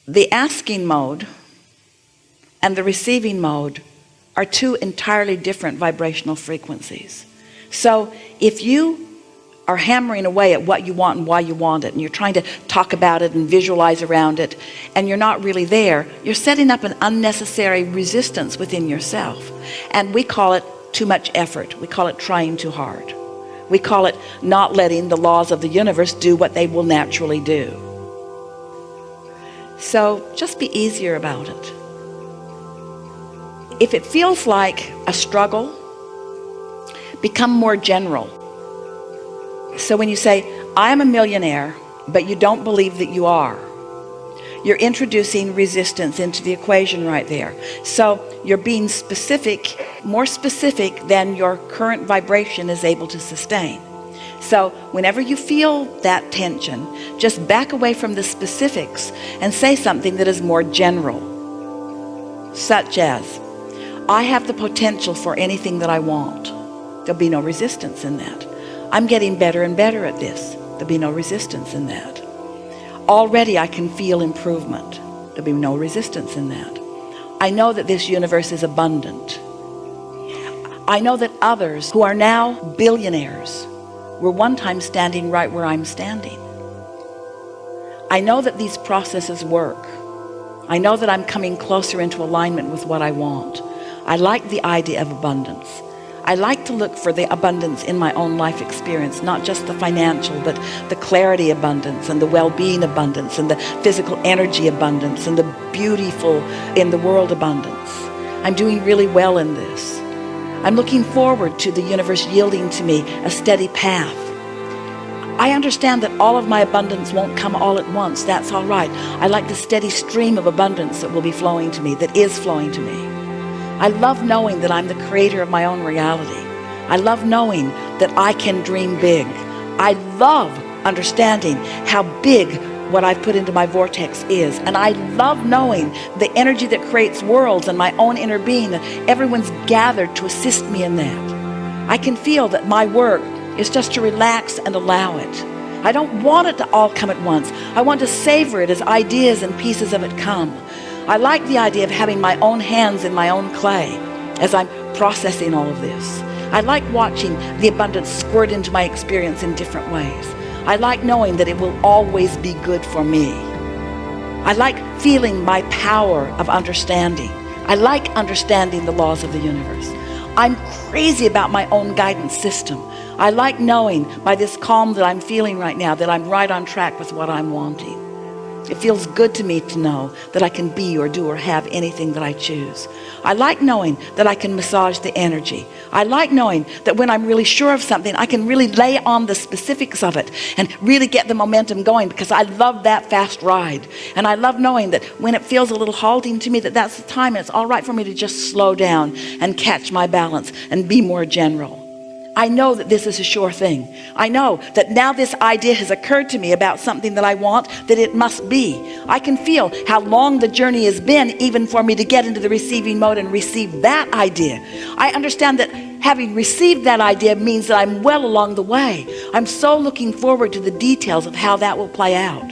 The asking mode and the receiving mode are two entirely different vibrational frequencies. So if you are hammering away at what you want and why you want it, and you're trying to talk about it and visualize around it, and you're not really there, you're setting up an unnecessary resistance within yourself. And we call it too much effort. We call it trying too hard. We call it not letting the laws of the universe do what they will naturally do. So just be easier about it. If it feels like a struggle, become more general. So when you say, I am a millionaire, but you don't believe that you are, you're introducing resistance into the equation right there. So you're being specific, more specific than your current vibration is able to sustain. So whenever you feel that tension, just back away from the specifics and say something that is more general, such as, I have the potential for anything that I want. There'll be no resistance in that. I'm getting better and better at this. There'll be no resistance in that. Already I can feel improvement. There'll be no resistance in that. I know that this universe is abundant. I know that others who are now billionaires were one time standing right where I'm standing. I know that these processes work. I know that I'm coming closer into alignment with what I want. I like the idea of abundance. I like to look for the abundance in my own life experience, not just the financial, but the clarity abundance and the well-being abundance and the physical energy abundance and the beautiful in the world abundance. I'm doing really well in this. I'm looking forward to the universe yielding to me a steady path. I understand that all of my abundance won't come all at once. That's all right. I like the steady stream of abundance that will be flowing to me, that is flowing to me. I love knowing that I'm the creator of my own reality. I love knowing that I can dream big. I love understanding how big what I've put into my vortex is. And I love knowing the energy that creates worlds and my own inner being, that everyone's gathered to assist me in that. I can feel that my work is just to relax and allow it. I don't want it to all come at once. I want to savor it as ideas and pieces of it come. I like the idea of having my own hands in my own clay as I'm processing all of this. I like watching the abundance squirt into my experience in different ways. I like knowing that it will always be good for me. I like feeling my power of understanding. I like understanding the laws of the universe. I'm crazy about my own guidance system. I like knowing by this calm that I'm feeling right now that I'm right on track with what I'm wanting. It feels good to me to know that I can be or do or have anything that I choose. I like knowing that I can massage the energy. I like knowing that when I'm really sure of something, I can really lay on the specifics of it and really get the momentum going, because I love that fast ride. And I love knowing that when it feels a little halting to me, that that's the time and it's all right for me to just slow down and catch my balance and be more general. I know that this is a sure thing. I know that now this idea has occurred to me about something that I want, that it must be. I can feel how long the journey has been even for me to get into the receiving mode and receive that idea. I understand that having received that idea means that I'm well along the way. I'm so looking forward to the details of how that will play out.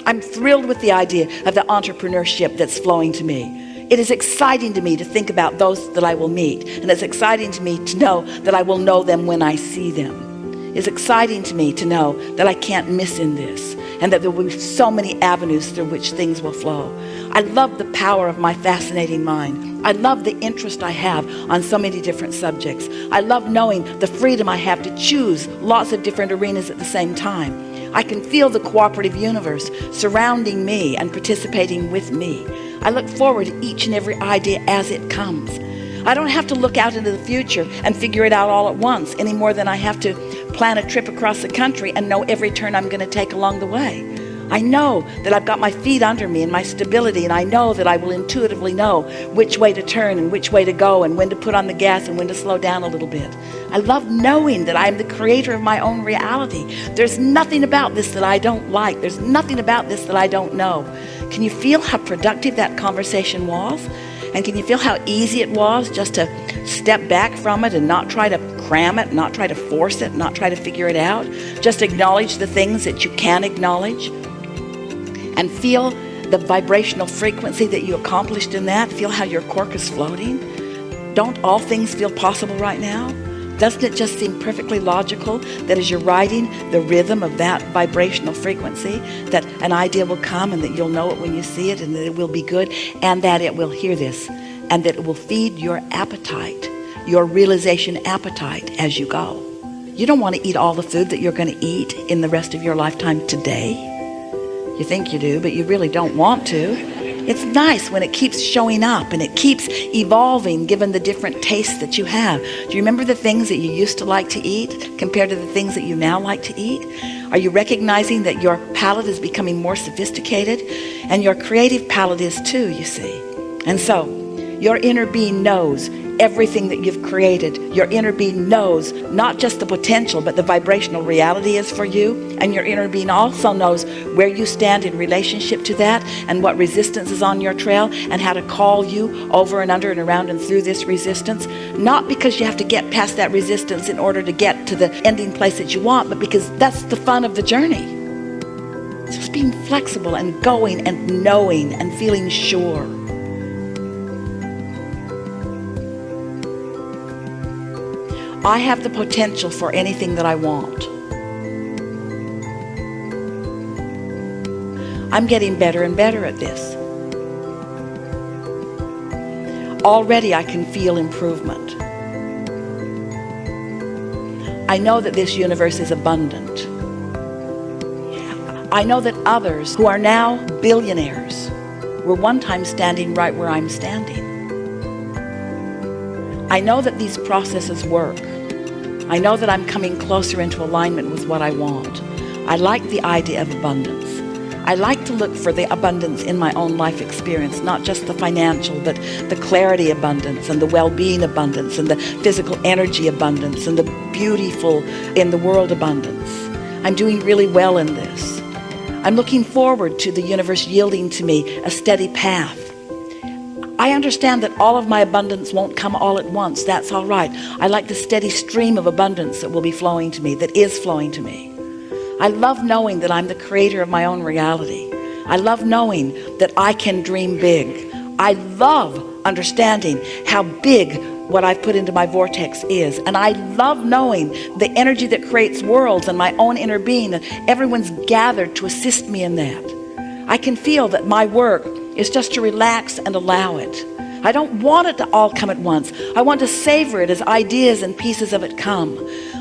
I'm thrilled with the idea of the entrepreneurship that's flowing to me. It is exciting to me to think about those that I will meet. And it's exciting to me to know that I will know them when I see them. It's exciting to me to know that I can't miss in this, and that there will be so many avenues through which things will flow. I love the power of my fascinating mind. I love the interest I have on so many different subjects. I love knowing the freedom I have to choose lots of different arenas at the same time. I can feel the cooperative universe surrounding me and participating with me. I look forward to each and every idea as it comes. I don't have to look out into the future and figure it out all at once any more than I have to plan a trip across the country and know every turn I'm going to take along the way. I know that I've got my feet under me and my stability, and I know that I will intuitively know which way to turn and which way to go and when to put on the gas and when to slow down a little bit. I love knowing that I am the creator of my own reality. There's nothing about this that I don't like. There's nothing about this that I don't know. Can you feel how productive that conversation was? And can you feel how easy it was just to step back from it and not try to cram it, not try to force it, not try to figure it out? Just acknowledge the things that you can acknowledge and feel the vibrational frequency that you accomplished in that? Feel how your cork is floating? Don't all things feel possible right now? Doesn't it just seem perfectly logical that as you're riding the rhythm of that vibrational frequency, that an idea will come and that you'll know it when you see it, and that it will be good, and that it will hear this, and that it will feed your appetite, your realization appetite as you go. You don't want to eat all the food that you're going to eat in the rest of your lifetime today. You think you do, but you really don't want to. It's nice when it keeps showing up and it keeps evolving given the different tastes that you have. Do you remember the things that you used to like to eat compared to the things that you now like to eat? Are you recognizing that your palate is becoming more sophisticated? And your creative palate is too, you see. And so, your inner being knows everything that you've created. Your inner being knows not just the potential, but the vibrational reality is for you. And your inner being also knows where you stand in relationship to that, and what resistance is on your trail, and how to call you over and under and around and through this resistance. Not because you have to get past that resistance in order to get to the ending place that you want, but because that's the fun of the journey. It's just being flexible and going and knowing and feeling sure. I have the potential for anything that I want. I'm getting better and better at this. Already I can feel improvement. I know that this universe is abundant. I know that others who are now billionaires were one time standing right where I'm standing. I know that these processes work. I know that I'm coming closer into alignment with what I want. I like the idea of abundance. I like to look for the abundance in my own life experience, not just the financial, but the clarity abundance and the well-being abundance and the physical energy abundance and the beautiful in the world abundance. I'm doing really well in this. I'm looking forward to the universe yielding to me a steady path. I understand that all of my abundance won't come all at once. That's all right. I like the steady stream of abundance that will be flowing to me, that is flowing to me. I love knowing that I'm the creator of my own reality. I love knowing that I can dream big. I love understanding how big what I've put into my vortex is. And I love knowing the energy that creates worlds and my own inner being, and everyone's gathered to assist me in that. I can feel that my work is just to relax and allow it. I don't want it to all come at once. I want to savor it as ideas and pieces of it come.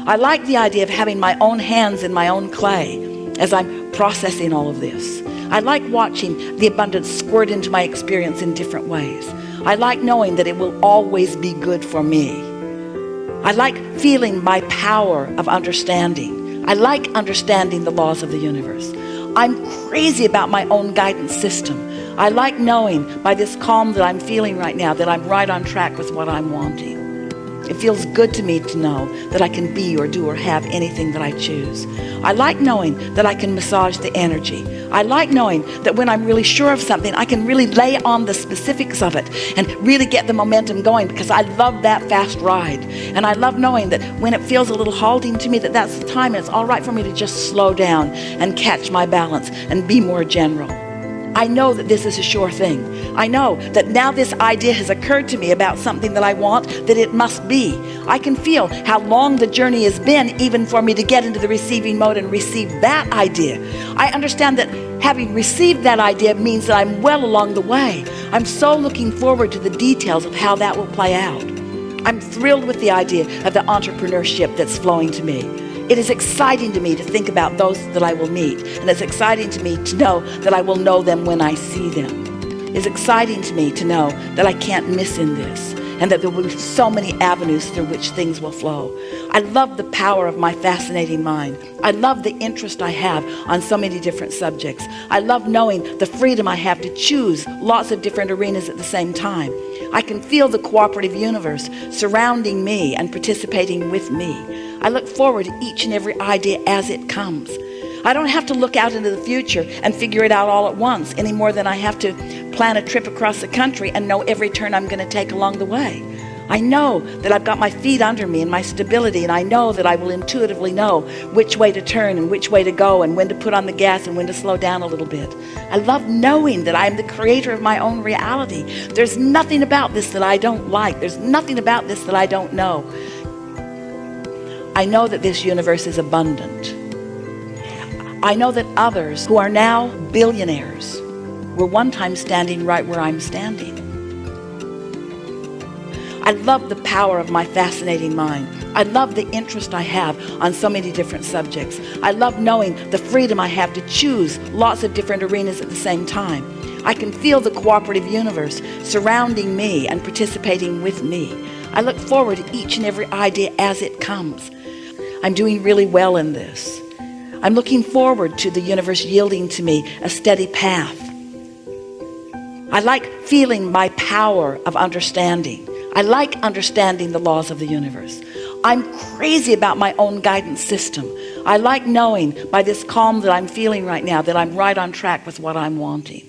I like the idea of having my own hands in my own clay as I'm processing all of this. I like watching the abundance squirt into my experience in different ways. I like knowing that it will always be good for me. I like feeling my power of understanding. I like understanding the laws of the universe. I'm crazy about my own guidance system. I like knowing by this calm that I'm feeling right now that I'm right on track with what I'm wanting. It feels good to me to know that I can be or do or have anything that I choose. I like knowing that I can massage the energy. I like knowing that when I'm really sure of something, I can really lay on the specifics of it and really get the momentum going, because I love that fast ride. And I love knowing that when it feels a little halting to me, that that's the time and it's all right for me to just slow down and catch my balance and be more general. I know that this is a sure thing. I know that now this idea has occurred to me about something that I want, that it must be. I can feel how long the journey has been even for me to get into the receiving mode and receive that idea. I understand that having received that idea means that I'm well along the way. I'm so looking forward to the details of how that will play out. I'm thrilled with the idea of the entrepreneurship that's flowing to me. It is exciting to me to think about those that I will meet. And it's exciting to me to know that I will know them when I see them. It's exciting to me to know that I can't miss in this, and that there will be so many avenues through which things will flow. I love the power of my fascinating mind. I love the interest I have on so many different subjects. I love knowing the freedom I have to choose lots of different arenas at the same time. I can feel the cooperative universe surrounding me and participating with me. I look forward to each and every idea as it comes. I don't have to look out into the future and figure it out all at once any more than I have to plan a trip across the country and know every turn I'm going to take along the way. I know that I've got my feet under me and my stability, and I know that I will intuitively know which way to turn and which way to go and when to put on the gas and when to slow down a little bit. I love knowing that I'm the creator of my own reality. There's nothing about this that I don't like. There's nothing about this that I don't know. I know that this universe is abundant. I know that others who are now billionaires were one time standing right where I'm standing. I love the power of my fascinating mind. I love the interest I have on so many different subjects. I love knowing the freedom I have to choose lots of different arenas at the same time. I can feel the cooperative universe surrounding me and participating with me. I look forward to each and every idea as it comes. I'm doing really well in this. I'm looking forward to the universe yielding to me a steady path. I like feeling my power of understanding. I like understanding the laws of the universe. I'm crazy about my own guidance system. I like knowing by this calm that I'm feeling right now that I'm right on track with what I'm wanting.